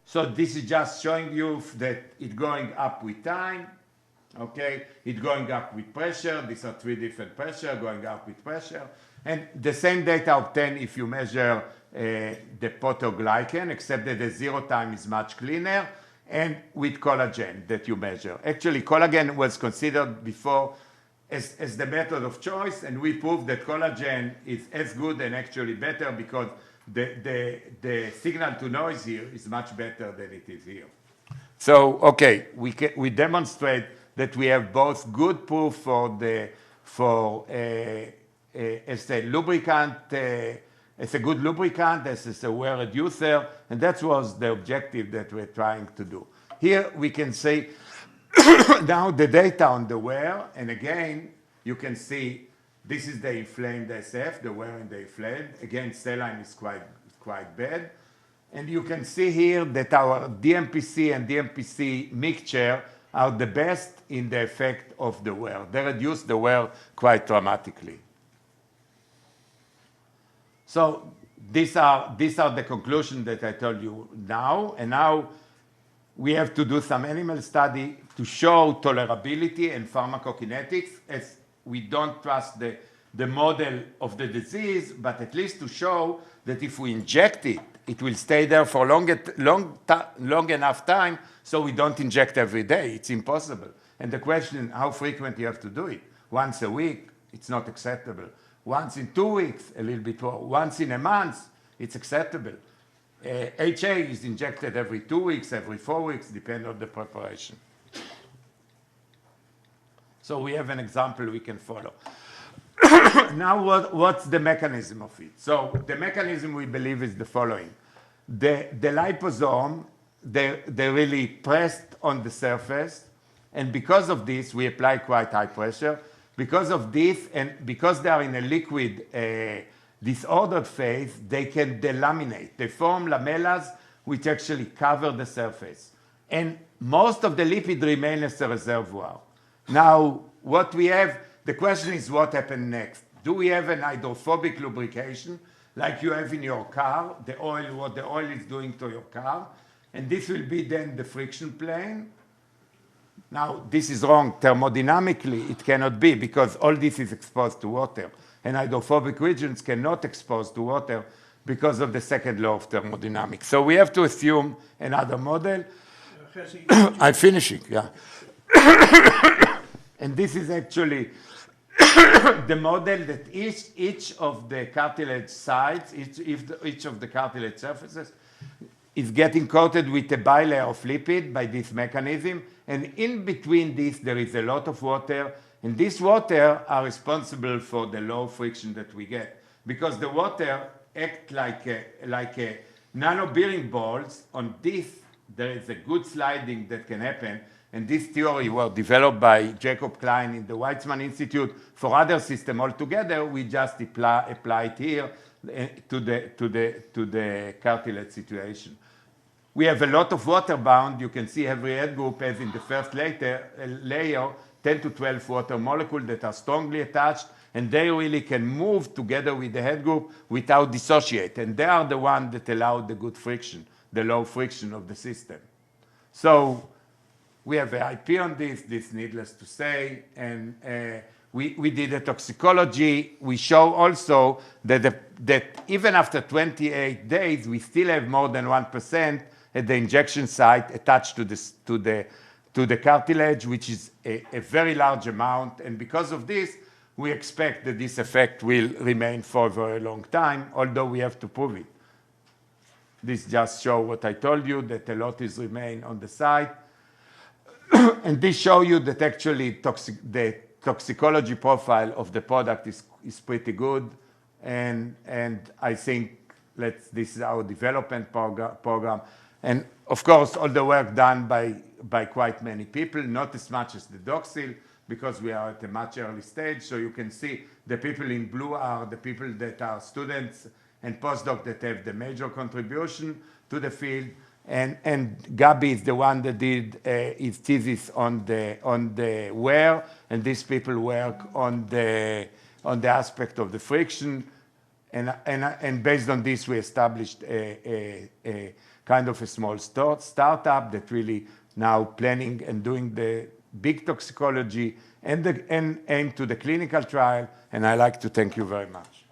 So this is just showing you that it's going up with time. Okay, it's going up with pressure. These are three different pressure going up with pressure. And the same data obtained if you measure the photoglycan, except that the zero time is much cleaner, and with collagen that you measure. Actually, collagen was considered before as the method of choice, and we proved that collagen is as good and actually better because the signal to noise here is much better than it is here. So, okay, we demonstrate that we have both good proof for as a lubricant, as a good lubricant, as a wear reducer, and that was the objective that we're trying to do. Here we can see now the data on the wear, and again, you can see this is the inflamed SF, the wear and the inflamed. Again, saline is quite bad. And you can see here that our DMPC and DMPC mixture are the best in the effect of the wear. They reduce the wear quite dramatically. So these are the conclusions that I told you now. And now we have to do some animal study to show tolerability and pharmacokinetics, as we don't trust the model of the disease, but at least to show that if we inject it, it will stay there for long enough time, so we don't inject every day. It's impossible. And the question, how frequent you have to do it? Once a week, it's not acceptable. Once in 2 weeks, a little bit more. Once in a month, it's acceptable. HA is injected every 2 weeks, every 4 weeks, depending on the preparation. So we have an example we can follow. Now, what's the mechanism of it? So the mechanism we believe is the following. The liposome, they're really pressed on the surface, and because of this, we apply quite high pressure. Because of this, and because they are in a liquid disordered phase, they can delaminate. They form lamellas which actually cover the surface. And most of the lipid remain as a reservoir. Now, what we have, the question is what happened next. Do we have an hydrophobic lubrication like you have in your car, the oil, what the oil is doing to your car? And this will be then the friction plane. Now, this is wrong. Thermodynamically, it cannot be because all this is exposed to water. And hydrophobic regions cannot expose to water because of the second law of thermodynamics. So we have to assume another model. I'm finishing, yeah. And this is actually the model that each of the cartilage sides, each of the cartilage surfaces is getting coated with a bilayer of lipid by this mechanism. And in between this, there is a lot of water. And this water are responsible for the low friction that we get. Because the water act like a nano bearing balls. On this, there is a good sliding that can happen. And this theory was developed by Jacob Klein in the Weizmann Institute. For other systems altogether, we just apply it here to the cartilage situation. We have a lot of water bound. You can see every head group has in the first layer 10 to 12 water molecules that are strongly attached, and they really can move together with the head group without dissociate. And they are the ones that allow the good friction, the low friction of the system. So we have an IP on this needless to say, and we did a toxicology. We show also that even after 28 days, we still have more than 1% at the injection site attached to the cartilage, which is a very large amount. And because of this, we expect that this effect will remain for a very long time, although we have to prove it. This just shows what I told you, that a lot is remain on the site. And this shows you that actually the toxicology profile of the product is pretty good. And I think this is our development program. And of course, all the work done by quite many people, not as much as the doxil, because we are at a much early stage. So you can see the people in blue are the people that are students and postdocs that have the major contribution to the field. And Gabi is the one that did his thesis on the wear, and these people work on the aspect of the friction. And based on this, we established a kind of a small startup that really now planning and doing the big toxicology and aim to the clinical trial. And I like to thank you very much.